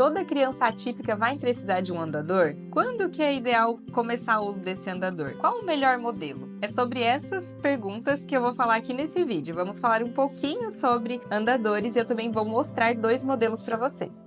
Toda criança atípica vai precisar de um andador? Quando que é ideal começar o uso desse andador? Qual o melhor modelo? É sobre essas perguntas que eu vou falar aqui nesse vídeo. Vamos falar um pouquinho sobre andadores e eu também vou mostrar 2 modelos para vocês.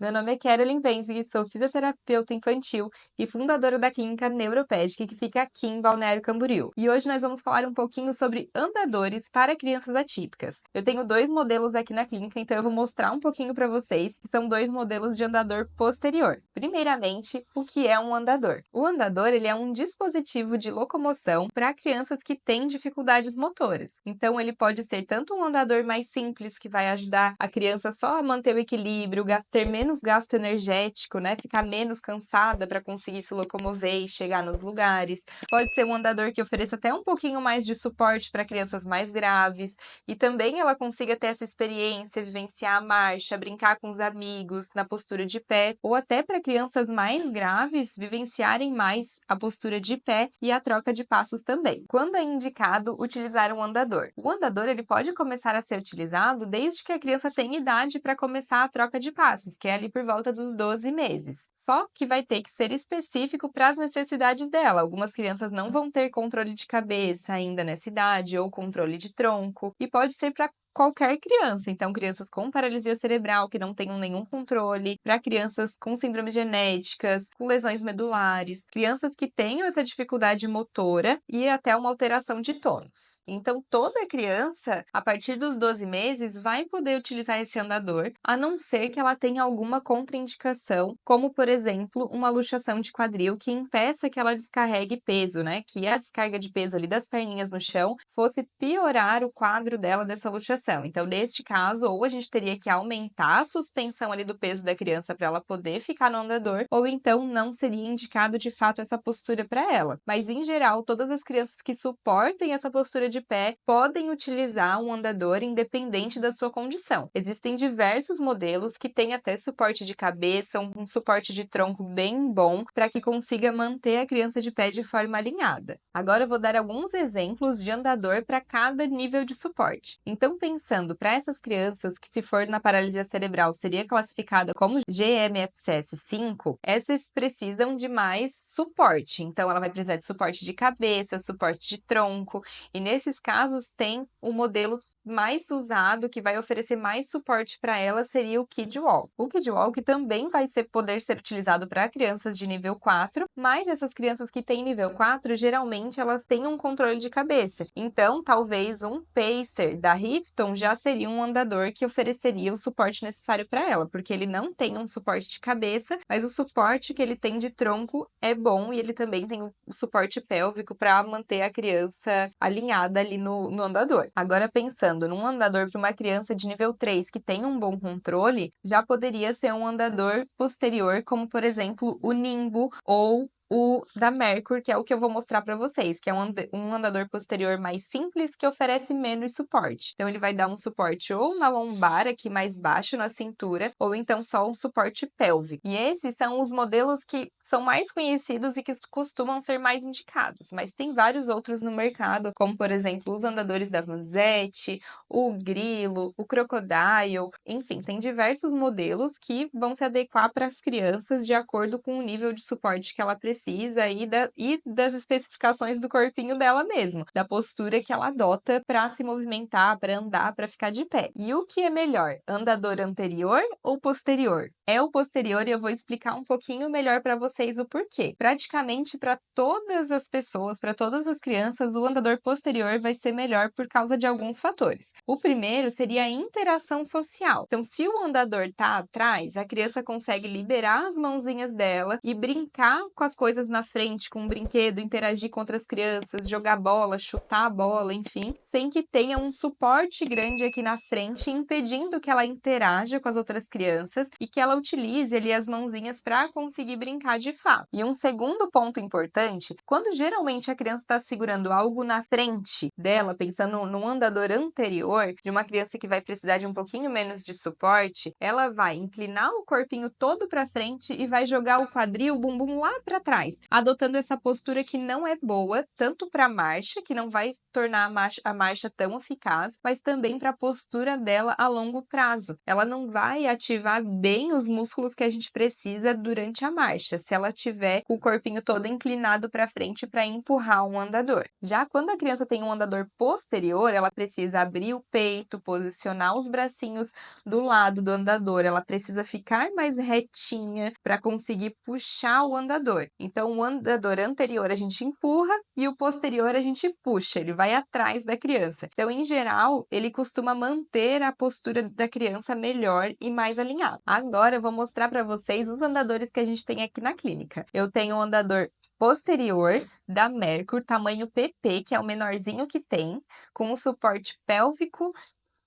Meu nome é Kerolin Venzig, sou fisioterapeuta infantil e fundadora da clínica Neuropedic, que fica aqui em Balneário Camboriú. E hoje nós vamos falar um pouquinho sobre andadores para crianças atípicas. Eu tenho 2 modelos aqui na clínica, então eu vou mostrar um pouquinho para vocês, que são 2 modelos de andador posterior. Primeiramente, o que é um andador? O andador, ele é um dispositivo de locomoção para crianças que têm dificuldades motoras. Então, ele pode ser tanto um andador mais simples, que vai ajudar a criança só a manter o equilíbrio, ter menos gasto energético, né? Ficar menos cansada para conseguir se locomover e chegar nos lugares. Pode ser um andador que ofereça até um pouquinho mais de suporte para crianças mais graves e também ela consiga ter essa experiência, vivenciar a marcha, brincar com os amigos na postura de pé, ou até para crianças mais graves vivenciarem mais a postura de pé e a troca de passos também. Quando é indicado utilizar um andador? O andador ele pode começar a ser utilizado desde que a criança tenha idade para começar a troca de passos, que é ali por volta dos 12 meses. Só que vai ter que ser específico para as necessidades dela. Algumas crianças não vão ter controle de cabeça ainda nessa idade ou controle de tronco, e pode ser para qualquer criança, então crianças com paralisia cerebral que não tenham nenhum controle, para crianças com síndromes genéticas, com lesões medulares, crianças que tenham essa dificuldade motora e até uma alteração de tônus. Então toda criança, a partir dos 12 meses, vai poder utilizar esse andador, a não ser que ela tenha alguma contraindicação, como por exemplo, uma luxação de quadril que impeça que ela descarregue peso, né? Que a descarga de peso ali das perninhas no chão fosse piorar o quadro dela dessa luxação. Então, neste caso, ou a gente teria que aumentar a suspensão ali do peso da criança para ela poder ficar no andador, ou então não seria indicado de fato essa postura para ela. Mas, em geral, todas as crianças que suportem essa postura de pé podem utilizar um andador independente da sua condição. Existem diversos modelos que têm até suporte de cabeça, um suporte de tronco bem bom, para que consiga manter a criança de pé de forma alinhada. Agora eu vou dar alguns exemplos de andador para cada nível de suporte. Então, pensando para essas crianças que, se for na paralisia cerebral, seria classificada como GMFCS5, essas precisam de mais suporte. Então, ela vai precisar de suporte de cabeça, suporte de tronco, e nesses casos tem o modelo mais usado, que vai oferecer mais suporte para ela, seria o KidWalk. O KidWalk também vai poder ser utilizado para crianças de nível 4, mas essas crianças que têm nível 4, geralmente elas têm um controle de cabeça. Então, talvez um Pacer da Rifton já seria um andador que ofereceria o suporte necessário para ela, porque ele não tem um suporte de cabeça, mas o suporte que ele tem de tronco é bom, e ele também tem o suporte pélvico para manter a criança alinhada ali no andador. Agora, pensando num andador para uma criança de nível 3 que tem um bom controle, já poderia ser um andador posterior, como por exemplo o Nimbo ou o da Mercury, que é o que eu vou mostrar para vocês, que é um andador posterior mais simples que oferece menos suporte. Então, ele vai dar um suporte ou na lombar, aqui mais baixo na cintura, ou então só um suporte pélvico. E esses são os modelos que são mais conhecidos e que costumam ser mais indicados, mas tem vários outros no mercado, como por exemplo os andadores da Vanzetti, o Grilo, o Crocodile, enfim, tem diversos modelos que vão se adequar para as crianças de acordo com o nível de suporte que ela precisa e das especificações do corpinho dela mesmo, da postura que ela adota para se movimentar, para andar, para ficar de pé. E o que é melhor, andador anterior ou posterior? É o posterior, e eu vou explicar um pouquinho melhor para vocês o porquê. Praticamente para todas as pessoas, para todas as crianças, o andador posterior vai ser melhor por causa de alguns fatores. O primeiro seria a interação social. Então, se o andador está atrás, a criança consegue liberar as mãozinhas dela e brincar com as coisas na frente, com um brinquedo, interagir com outras crianças, jogar bola, chutar a bola, enfim, sem que tenha um suporte grande aqui na frente, impedindo que ela interaja com as outras crianças e que ela utilize ali as mãozinhas para conseguir brincar de fato. E um segundo ponto importante, quando geralmente a criança está segurando algo na frente dela, pensando num andador anterior, de uma criança que vai precisar de um pouquinho menos de suporte, ela vai inclinar o corpinho todo para frente e vai jogar o quadril, o bumbum lá para trás trás, adotando essa postura que não é boa, tanto para a marcha, que não vai tornar a marcha tão eficaz, mas também para a postura dela a longo prazo. Ela não vai ativar bem os músculos que a gente precisa durante a marcha, se ela tiver o corpinho todo inclinado para frente para empurrar um andador. Já quando a criança tem um andador posterior, ela precisa abrir o peito, posicionar os bracinhos do lado do andador, ela precisa ficar mais retinha para conseguir puxar o andador. Então, o andador anterior a gente empurra e o posterior a gente puxa, ele vai atrás da criança. Então, em geral, ele costuma manter a postura da criança melhor e mais alinhada. Agora, eu vou mostrar para vocês os andadores que a gente tem aqui na clínica. Eu tenho um andador posterior da Merkur, tamanho PP, que é o menorzinho que tem, com um suporte pélvico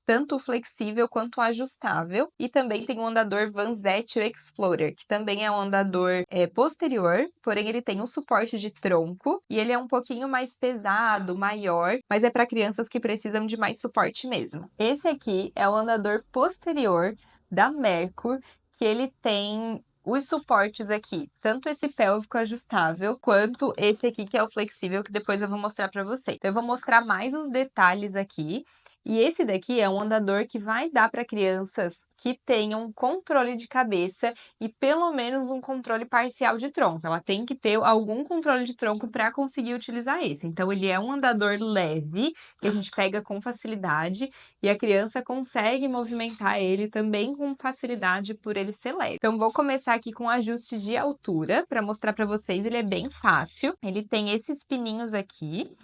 tanto flexível quanto ajustável, e também tem o andador Vanzetti Explorer, que também é um andador posterior, porém ele tem um suporte de tronco, e ele é um pouquinho mais pesado, maior, mas é para crianças que precisam de mais suporte mesmo. Esse aqui é o andador posterior da Merkur, que ele tem os suportes aqui, tanto esse pélvico ajustável, quanto esse aqui que é o flexível, que depois eu vou mostrar para vocês. Então, eu vou mostrar mais os detalhes aqui. E esse daqui é um andador que vai dar para crianças que tenham controle de cabeça e pelo menos um controle parcial de tronco. Ela tem que ter algum controle de tronco para conseguir utilizar esse. Então, ele é um andador leve, que a gente pega com facilidade e a criança consegue movimentar ele também com facilidade por ele ser leve. Então, vou começar aqui com o ajuste de altura para mostrar para vocês. Ele é bem fácil. Ele tem esses pininhos aqui,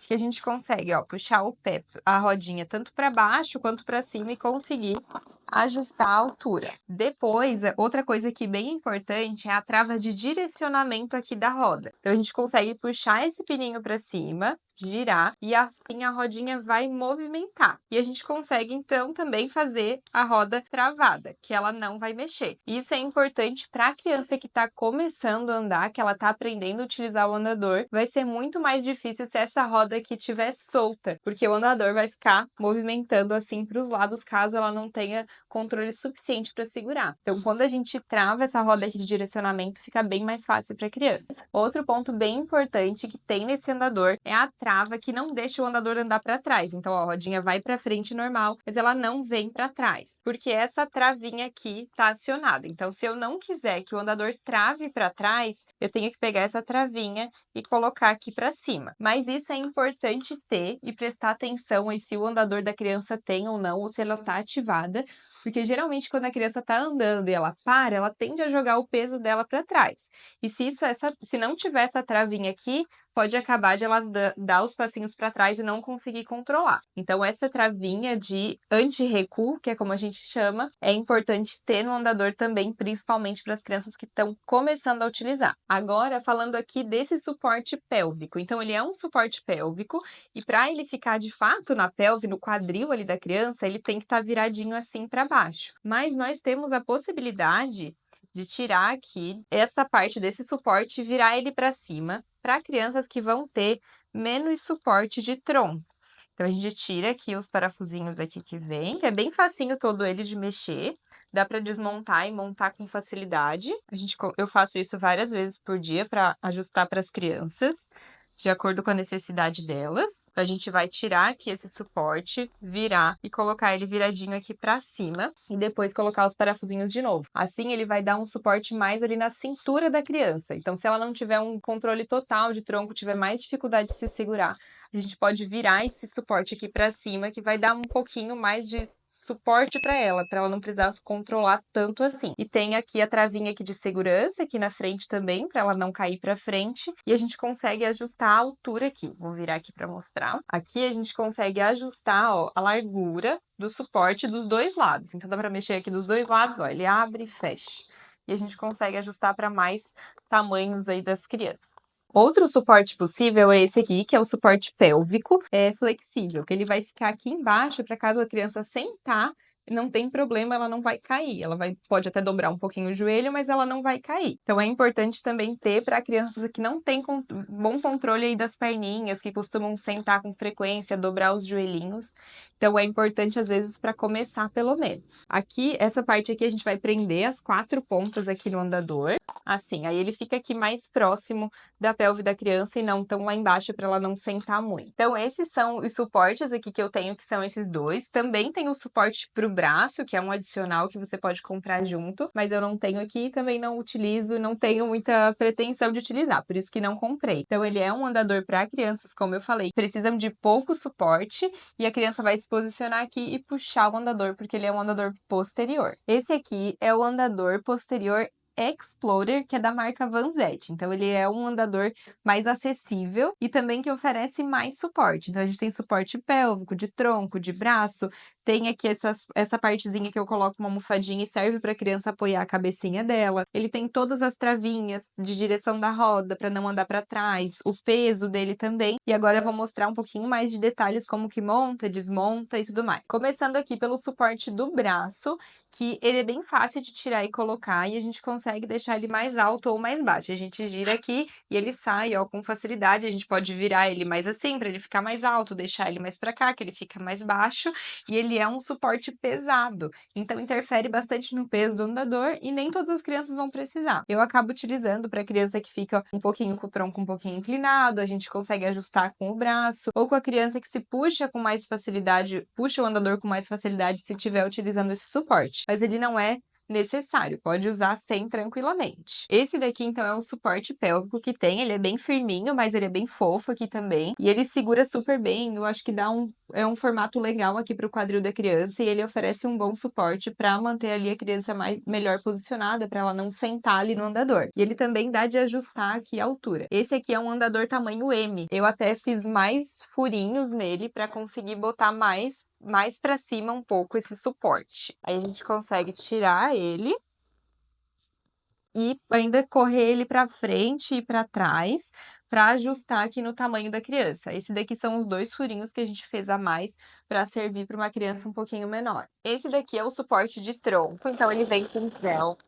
que a gente consegue, ó, puxar o pé, a rodinha, tanto para baixo quanto para cima e conseguir ajustar a altura. Depois, outra coisa aqui bem importante é a trava de direcionamento aqui da roda. Então, a gente consegue puxar esse pininho para cima, girar, e assim a rodinha vai movimentar. E a gente consegue, então, também fazer a roda travada, que ela não vai mexer. Isso é importante para a criança que está começando a andar, que ela está aprendendo a utilizar o andador. Vai ser muito mais difícil se essa roda aqui estiver solta, porque o andador vai ficar movimentando assim para os lados, caso ela não tenha controle suficiente para segurar. Então, quando a gente trava essa roda aqui de direcionamento, fica bem mais fácil para a criança. Outro ponto bem importante que tem nesse andador é a trava que não deixa o andador andar para trás. Então, ó, a rodinha vai para frente normal, mas ela não vem para trás, porque essa travinha aqui está acionada. Então, se eu não quiser que o andador trave para trás, eu tenho que pegar essa travinha e colocar aqui para cima. Mas isso é importante ter e prestar atenção em se o andador da criança tem ou não, ou se ela está ativada, porque geralmente quando a criança está andando e ela para, ela tende a jogar o peso dela para trás. E se não tiver essa travinha aqui, pode acabar de ela dar os passinhos para trás e não conseguir controlar. Então, essa travinha de anti-recuo, que é como a gente chama, é importante ter no andador também, principalmente para as crianças que estão começando a utilizar. Agora, falando aqui desse suporte pélvico. Então, ele é um suporte pélvico e para ele ficar de fato na pelve, no quadril ali da criança, ele tem que estar viradinho assim para baixo. Mas nós temos a possibilidade de tirar aqui essa parte desse suporte e virar ele para cima, para crianças que vão ter menos suporte de tronco. Então, a gente tira aqui os parafusinhos daqui que vem, que é bem facinho todo ele de mexer. Dá para desmontar e montar com facilidade. Eu faço isso várias vezes por dia para ajustar para as crianças, de acordo com a necessidade delas. A gente vai tirar aqui esse suporte, virar e colocar ele viradinho aqui para cima e depois colocar os parafusinhos de novo. Assim ele vai dar um suporte mais ali na cintura da criança. Então, se ela não tiver um controle total de tronco, tiver mais dificuldade de se segurar, a gente pode virar esse suporte aqui para cima, que vai dar um pouquinho mais de suporte para ela não precisar controlar tanto assim. E tem aqui a travinha aqui de segurança aqui na frente também, para ela não cair para frente, e a gente consegue ajustar a altura aqui. Vou virar aqui para mostrar. Aqui a gente consegue ajustar, ó, a largura do suporte dos dois lados. Então dá para mexer aqui dos dois lados, ó, ele abre e fecha. E a gente consegue ajustar para mais tamanhos aí das crianças. Outro suporte possível é esse aqui, que é o suporte pélvico flexível, que ele vai ficar aqui embaixo para caso a criança sentar não tem problema, ela não vai cair. Pode até dobrar um pouquinho o joelho, mas ela não vai cair. Então é importante também ter para crianças que não têm bom controle aí das perninhas, que costumam sentar com frequência, dobrar os joelhinhos. Então é importante às vezes para começar pelo menos. Aqui, essa parte aqui a gente vai prender as 4 pontas aqui no andador, assim, aí ele fica aqui mais próximo da pelve da criança e não tão lá embaixo para ela não sentar muito. Então esses são os suportes aqui que eu tenho, que são esses dois. Também tem o suporte para o braço, que é um adicional que você pode comprar junto, mas eu não tenho aqui, também não utilizo, não tenho muita pretensão de utilizar, por isso que não comprei. Então ele é um andador para crianças, como eu falei, precisam de pouco suporte e a criança vai se posicionar aqui e puxar o andador, porque ele é um andador posterior. Esse aqui é o andador posterior Explorer, que é da marca Vanzetti. Então ele é um andador mais acessível e também que oferece mais suporte. Então a gente tem suporte pélvico, de tronco, de braço, tem aqui essa partezinha que eu coloco uma almofadinha e serve para a criança apoiar a cabecinha dela. Ele tem todas as travinhas de direção da roda para não andar para trás, o peso dele também. E agora eu vou mostrar um pouquinho mais de detalhes como que monta, desmonta e tudo mais. Começando aqui pelo suporte do braço, que ele é bem fácil de tirar e colocar e a gente consegue deixar ele mais alto ou mais baixo. A gente gira aqui e ele sai, ó, com facilidade. A gente pode virar ele mais assim para ele ficar mais alto, deixar ele mais para cá, que ele fica mais baixo. E ele é um suporte pesado, então interfere bastante no peso do andador e nem todas as crianças vão precisar. Eu acabo utilizando para criança que fica um pouquinho com o tronco um pouquinho inclinado, a gente consegue ajustar com o braço, ou com a criança que se puxa com mais facilidade, puxa o andador com mais facilidade se estiver utilizando esse suporte. Mas ele não é necessário, pode usar sem tranquilamente. Esse daqui, então, é um suporte pélvico que tem, ele é bem firminho, mas ele é bem fofo aqui também, e ele segura super bem, eu acho que é um formato legal aqui para o quadril da criança, e ele oferece um bom suporte para manter ali a criança melhor posicionada, para ela não sentar ali no andador. E ele também dá de ajustar aqui a altura. Esse aqui é um andador tamanho M, eu até fiz mais furinhos nele para conseguir botar mais para cima um pouco esse suporte. Aí a gente consegue tirar ele e ainda correr ele para frente e para trás para ajustar aqui no tamanho da criança. Esse daqui são os 2 furinhos que a gente fez a mais para servir para uma criança um pouquinho menor. Esse daqui é o suporte de tronco, então ele vem com velcro,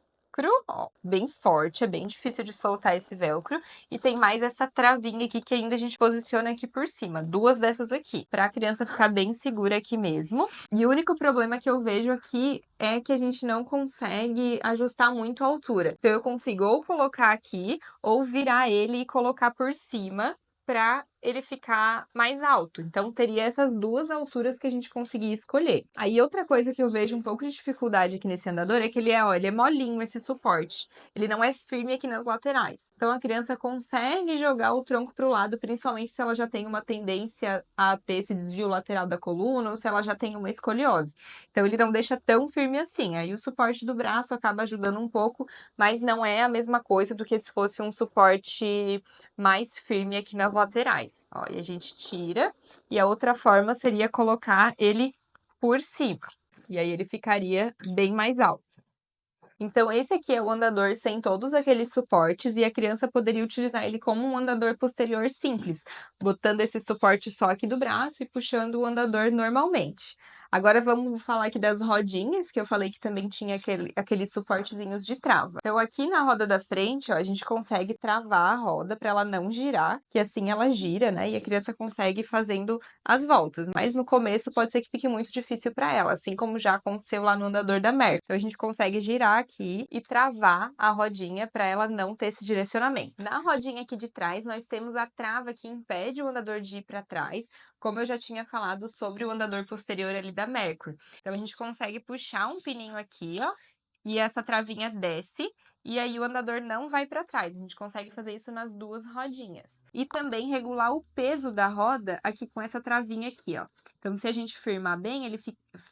ó, bem forte, é bem difícil de soltar esse velcro, e tem mais essa travinha aqui que ainda a gente posiciona aqui por cima, 2 dessas aqui, para a criança ficar bem segura aqui mesmo. E o único problema que eu vejo aqui é que a gente não consegue ajustar muito a altura. Então eu consigo ou colocar aqui, ou virar ele e colocar por cima para ele ficar mais alto. Então teria essas 2 alturas que a gente conseguia escolher. Aí outra coisa que eu vejo um pouco de dificuldade aqui nesse andador é que ele é molinho esse suporte. Ele não é firme aqui nas laterais. Então a criança consegue jogar o tronco para o lado, principalmente se ela já tem uma tendência a ter esse desvio lateral da coluna ou se ela já tem uma escoliose. Então ele não deixa tão firme assim. Aí o suporte do braço acaba ajudando um pouco, mas não é a mesma coisa do que se fosse um suporte mais firme aqui nas laterais. Ó, e a gente tira, e a outra forma seria colocar ele por cima. E aí ele ficaria bem mais alto. Então, esse aqui é o andador sem todos aqueles suportes e a criança poderia utilizar ele como um andador posterior simples, botando esse suporte só aqui do braço e puxando o andador normalmente. Agora vamos falar aqui das rodinhas, que eu falei que também tinha aqueles suportezinhos de trava. Então, aqui na roda da frente, ó, a gente consegue travar a roda para ela não girar, que assim ela gira, né? E a criança consegue ir fazendo as voltas. Mas no começo pode ser que fique muito difícil para ela, assim como já aconteceu lá no andador da Merck. Então, a gente consegue girar aqui e travar a rodinha para ela não ter esse direcionamento. Na rodinha aqui de trás, nós temos a trava que impede o andador de ir para trás, como eu já tinha falado sobre o andador posterior ali da Mercury. Então, a gente consegue puxar um pininho aqui, ó, e essa travinha desce, e aí o andador não vai para trás. A gente consegue fazer isso nas 2 rodinhas. E também regular o peso da roda aqui com essa travinha aqui, ó. Então, se a gente firmar bem,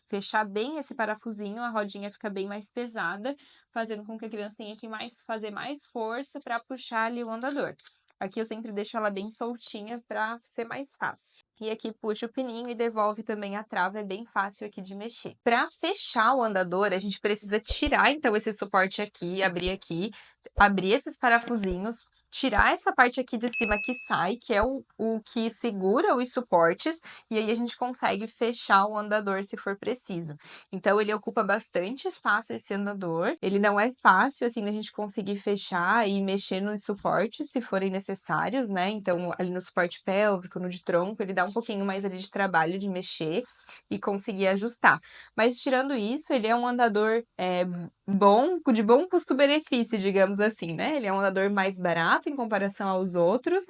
fechar bem esse parafusinho, a rodinha fica bem mais pesada, fazendo com que a criança tenha que fazer mais força para puxar ali o andador. Aqui eu sempre deixo ela bem soltinha para ser mais fácil. E aqui puxa o pininho e devolve também a trava, é bem fácil aqui de mexer. Para fechar o andador, a gente precisa tirar então esse suporte aqui, abrir esses parafusinhos, tirar essa parte aqui de cima que sai, que é o que segura os suportes, e aí a gente consegue fechar o andador se for preciso. Então ele ocupa bastante espaço esse andador, ele não é fácil, assim, da gente conseguir fechar e mexer nos suportes se forem necessários, né, então ali no suporte pélvico, no de tronco, ele dá um pouquinho mais ali de trabalho de mexer e conseguir ajustar. Mas tirando isso, ele é um andador, bom, de bom custo-benefício, digamos assim, né, ele é um andador mais barato em comparação aos outros,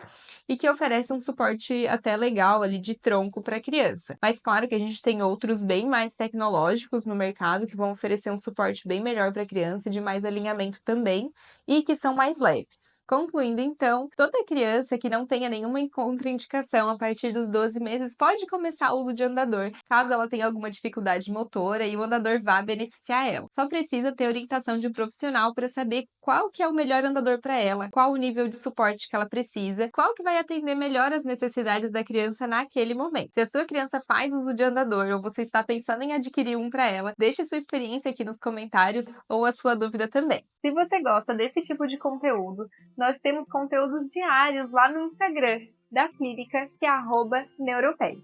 e que oferece um suporte até legal ali de tronco para criança. Mas claro que a gente tem outros bem mais tecnológicos no mercado que vão oferecer um suporte bem melhor para a criança e de mais alinhamento também, e que são mais leves. Concluindo então, toda criança que não tenha nenhuma contraindicação a partir dos 12 meses pode começar o uso de andador, caso ela tenha alguma dificuldade motora e o andador vá beneficiar ela. Só precisa ter orientação de um profissional para saber qual que é o melhor andador para ela, qual o nível de suporte que ela precisa, qual que vai atender melhor as necessidades da criança naquele momento. Se a sua criança faz uso de andador ou você está pensando em adquirir um para ela, deixe sua experiência aqui nos comentários ou a sua dúvida também. Se você gosta desse tipo de conteúdo, nós temos conteúdos diários lá no Instagram da clínica, que é @neuroped.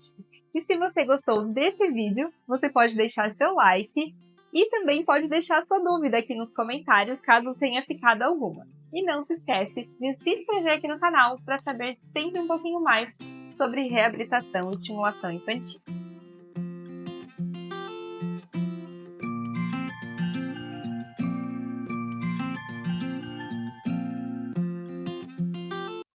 E se você gostou desse vídeo, você pode deixar seu like e também pode deixar sua dúvida aqui nos comentários, caso tenha ficado alguma. E não se esquece de se inscrever aqui no canal para saber sempre um pouquinho mais sobre reabilitação e estimulação infantil.